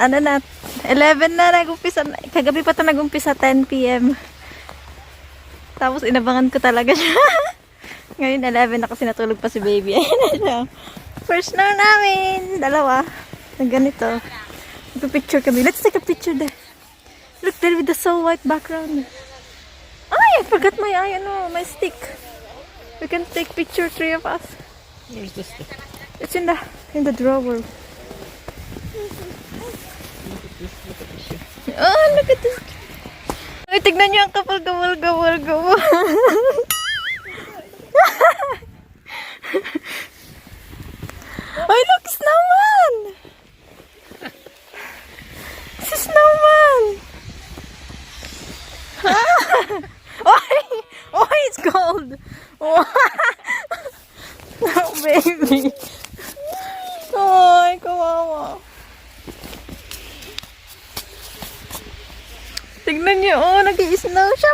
ano na, 11 na nag-umpisa. Kagabi pa ito nag-umpisa, 10 p.m. Tapos inabangan ko talaga siya. Ngayon 11 na kasi natulog pa si baby. Ayan na siya. First snow namin. Dalawa. Na ganito. Magpipicture kami. Let's take a picture there. Look there with the so white background. Ay, I forgot my my stick. We can take picture, 3 of us. Where's the stick? It's in the drawer. Oh, look at this. Ay, tignan niyo ang kapal gawal. Ay, look, snowman! Si snowman! Oh, it's cold! Oh, no, baby! Ay, kawawa. Tignan niyo, oh, nag-i-snow siya.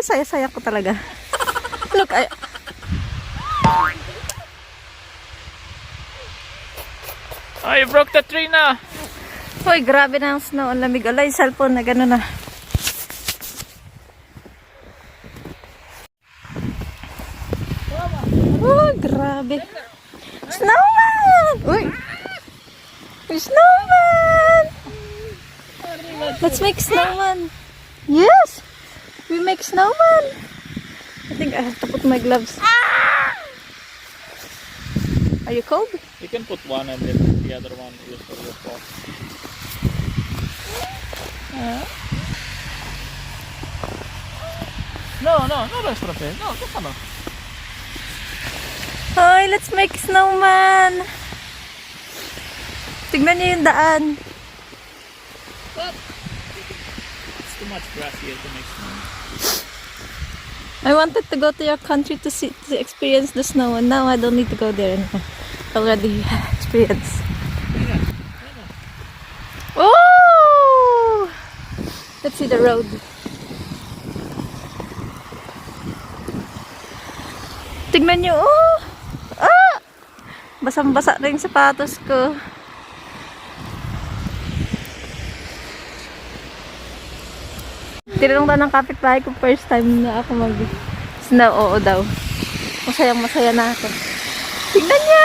Saya-saya ko talaga. Look, Oh, you broke the tree na! Hoy, grabe na ang snow. Ang lamig. Alay, cellphone na gano'n na. Oh, grabe. Snowman! Uy! Snowman! Let's make snowman. Yes! We make snowman. I think I have to put my gloves. Are you cold? You can put one and then the other one is for your pot. No, restaurant. No, just ano. Hoy, let's make snowman. Tignan niyo yung daan. It's too much grass here to make snow. I wanted to go to your country to experience the snow, and now I don't need to go there anymore. Already experienced. Oh! Let's see the road. Tignan nyo, oh! Ah! Basang-basa na yung sapatos ko. Tinanong daw ng kapitbahay ko first time na ako mag-snow, oo daw. Masayang-masaya na ako. Tignan niya!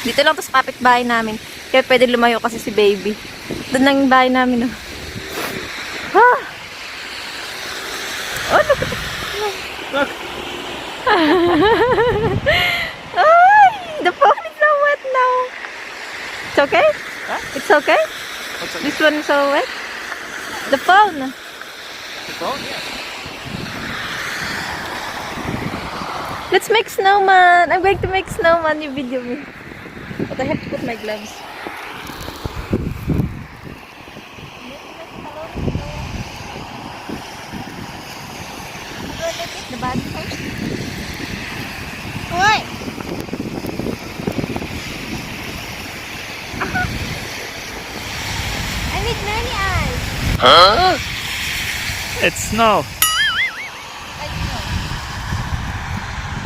Dito lang to sa kapitbahay namin. Kaya pwede lumayo kasi si baby. Doon lang yung bahay namin, oh. Ah! Oh, look at Look! Ay! The phone is so wet now. It's okay? Huh? It's okay? What's that? This one is so wet? The phone. The phone? Yeah. Let's make snowman. I'm going to make snowman. You video me. But I have to put my gloves. The body first. What? I need many eyes. Huh? It's snow.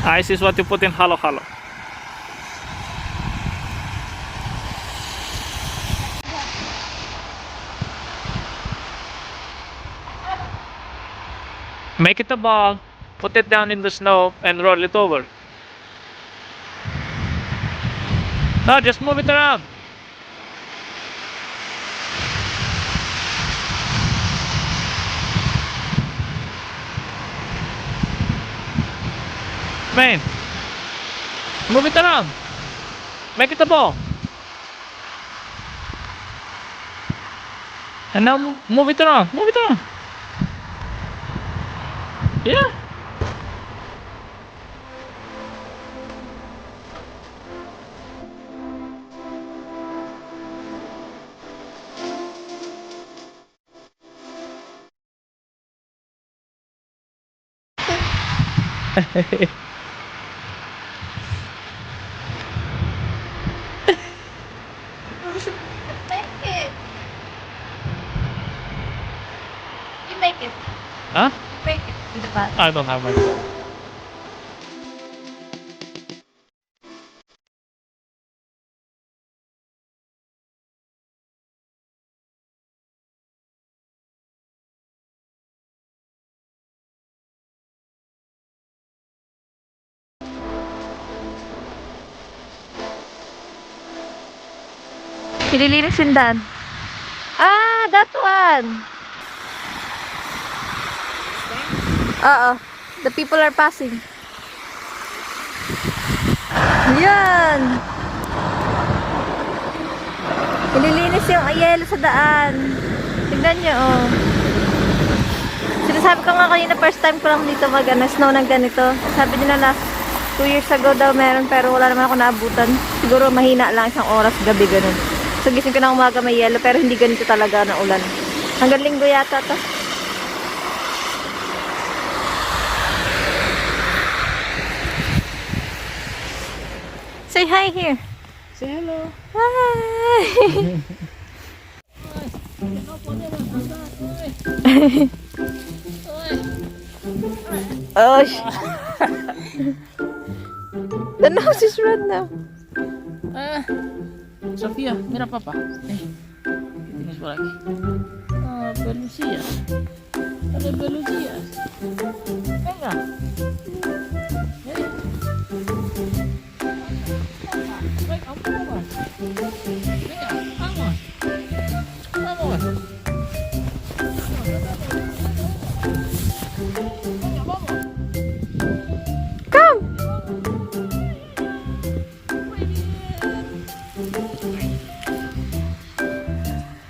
Ice is what you put in halo. Make it a ball, put it down in the snow and roll it over. No, just move it around. Man, move it around. Make it a ball. And now move it around. Move it around. Yeah. Make it. You make it. Huh? Make it with the body. I don't have my phone. Nililinis yung daan. Ah, that one. Oo. The people are passing. Yan. Nililinis yung yelo sa daan. Tignan nyo, oh. Sinasabi ko nga kanina, first time ko lang dito snow ng ganito. Sabi nila last 2 years ago daw meron, pero wala naman ako naabutan. Siguro mahina lang isang oras gabi ganun. So gising ko na umaga may yelo, pero hindi ganito talaga na ulan. Hanggang linggo yata to. Say hi here. Say hello. Hi. Oh, the nose is red now. Sofía, mira papá. ¿Qué tienes por aquí? Ah, pelucillas. Dale pelucillas. Venga. Venga, un poco más. Venga, vamos. Vamos. Venga, vamos. Come.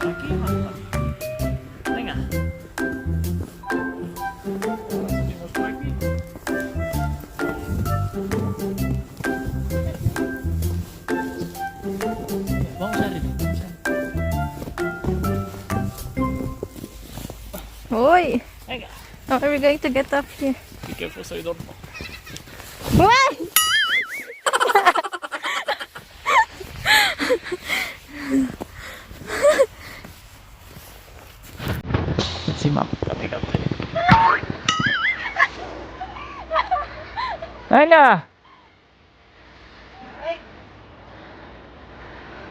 Aquí, mamá. Venga. Ahora subimos por aquí. Vamos arriba. Oi. Venga. How are we going to get up here? Be careful so you don't fall. What? Si map, kami. Venga.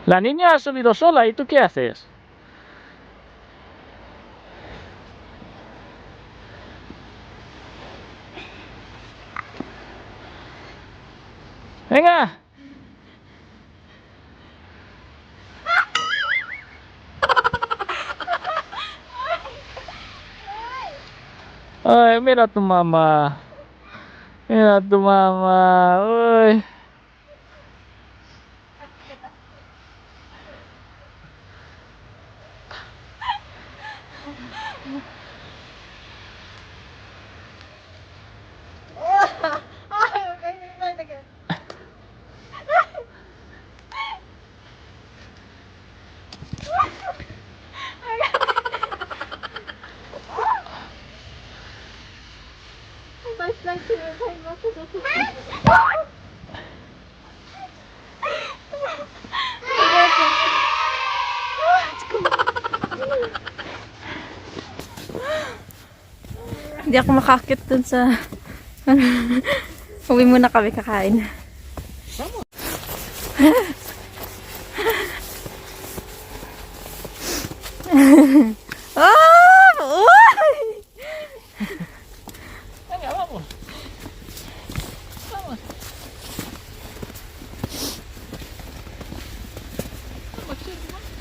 La niña ha subido sola, ¿y tú qué haces? Venga. Ay, mira a tu mamá. Mira a tu mamá. Uy. Hindi ako makakit dun sa... Uwi muna kami kakain. Oh! Uy! Venga, vamos. Vamos. Vamos, chico, vamos.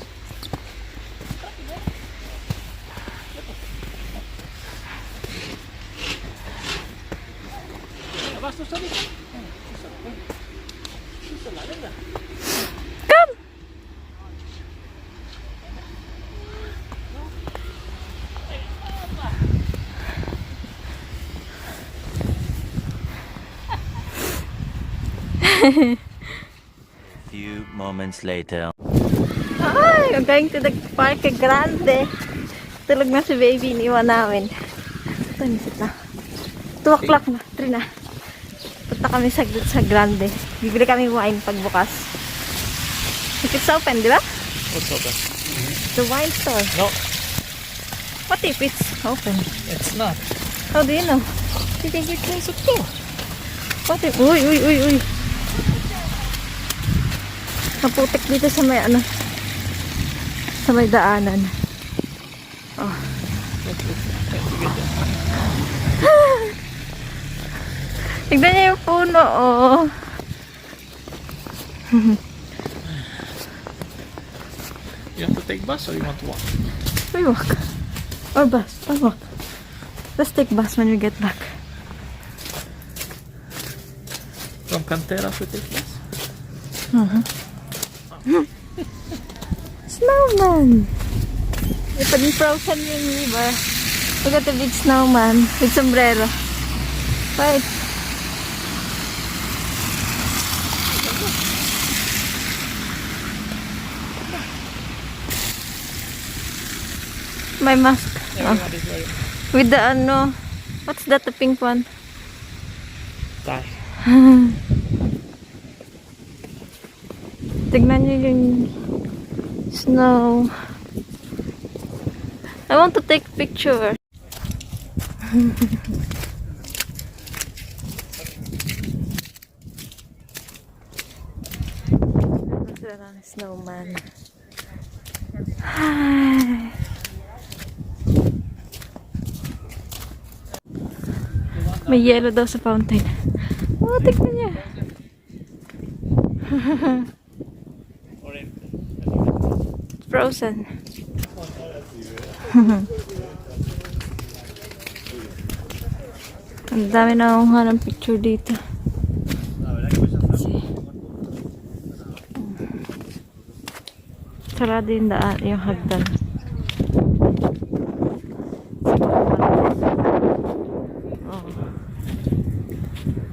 Rápido. Venga, ¿vas tú solita? Venga, tú sola, venga. Tú sola, venga. Come! Few moments later. Ay, we're going to the Parque Grande. Tulog na si baby, iniwan namin. Ito, nisit na. 2 o'clock na, 3 na. Punta kami sa Grande. Bibili kami wine pagbukas. It's open, di ba? What's open? The wine store. No, What if it's open? it's not. How do you know? Because they close the door. What if... Uy, uy, uy, uy. Naputik dito sa may ano. Sa may daanan. Oh. Tignan niyo yung puno, oh. You want to take bus or you want to walk? We walk. Or bus. Or walk. Let's take bus when we get back. From Canteras we take bus? Snowman! Ipag frozen yung river. Look at the big snowman with sombrero. Wait. My mask. Oh. Everyone is wearing With the ano, what's that, the pink one? tie. Tignan nyo yung snow. I want to take picture. Snowman. Hi. May yellow daw sa fountain. Oh, tignan niya. Frozen. Ang dami na akong hanang picture dito. Sarado yung daan, yung hagdan. Oh.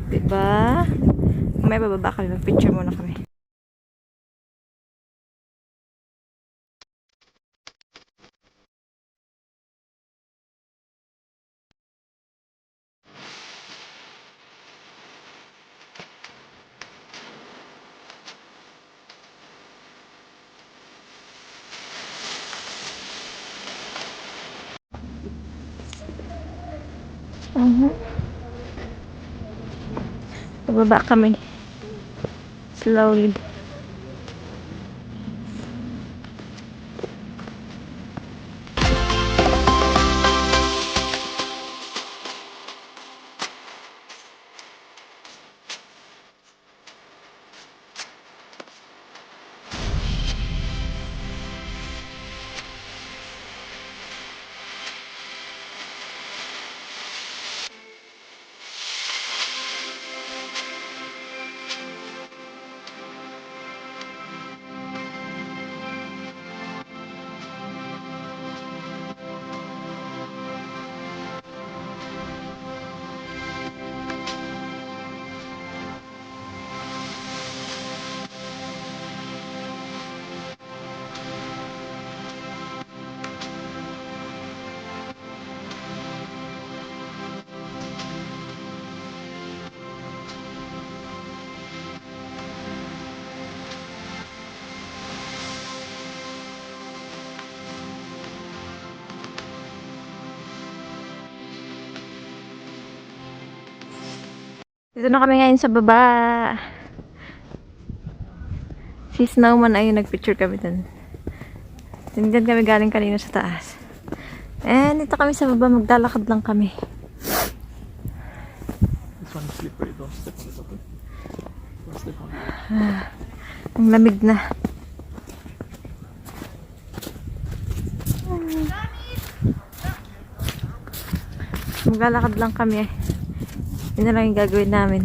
Diba? May bababa kami, mag-picture muna kami. Bababa kami. Slowly. Dito na kami ngayon sa baba. Si Snowman ayun, nagpicture kami dun. Diyan kami galing kanina sa taas. And dito kami sa baba, maglalakad lang kami. This one is slippery. Don't step on the top. Don't step on it. Ang lamig na. Maglalakad lang kami eh. Yun na lang yung gagawin namin.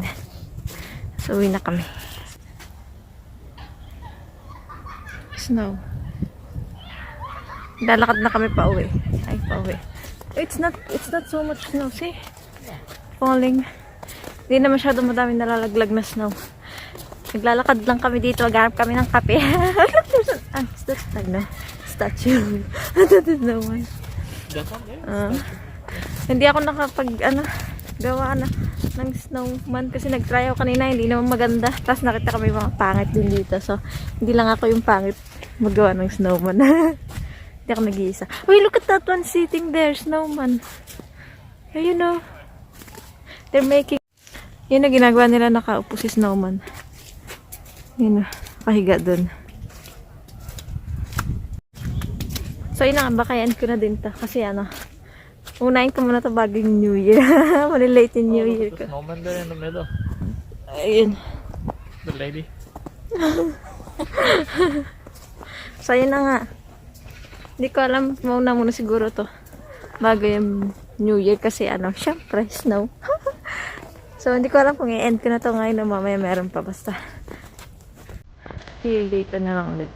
So, uwi na kami. Snow. Lalakad na kami pa uwi. Ay, pa uwi. It's not so much snow. See? Falling. Hindi na masyado madaming nalalaglag na snow. Naglalakad lang kami dito. Maghanap kami ng kape. Is that statue? That is no one. That one there? Hindi ako gawa ng snowman kasi nag-try ako kanina, hindi naman maganda. Tapos nakita kami mga pangit din dito. So, hindi lang ako yung pangit magawa ng snowman. Hindi ako nag-iisa. Uy, look at that one sitting there, snowman. You know, they're making, yun na ginagawa nila, nakaupo si snowman. Yun na, nakahiga dun. So, yun na, bakayan ko na din to. Kasi unahin ko muna ito bago yung New Year. Malilate yung New Year ko. There's a snowman there in the middle. Ayun. The lady. So, yun na nga. Hindi ko alam, mauna muna siguro to. Bago yung New Year kasi syempre, snow. So, hindi ko alam kung i-end ko na to ngayon o mamaya meron pa basta. See you later na lang ulit.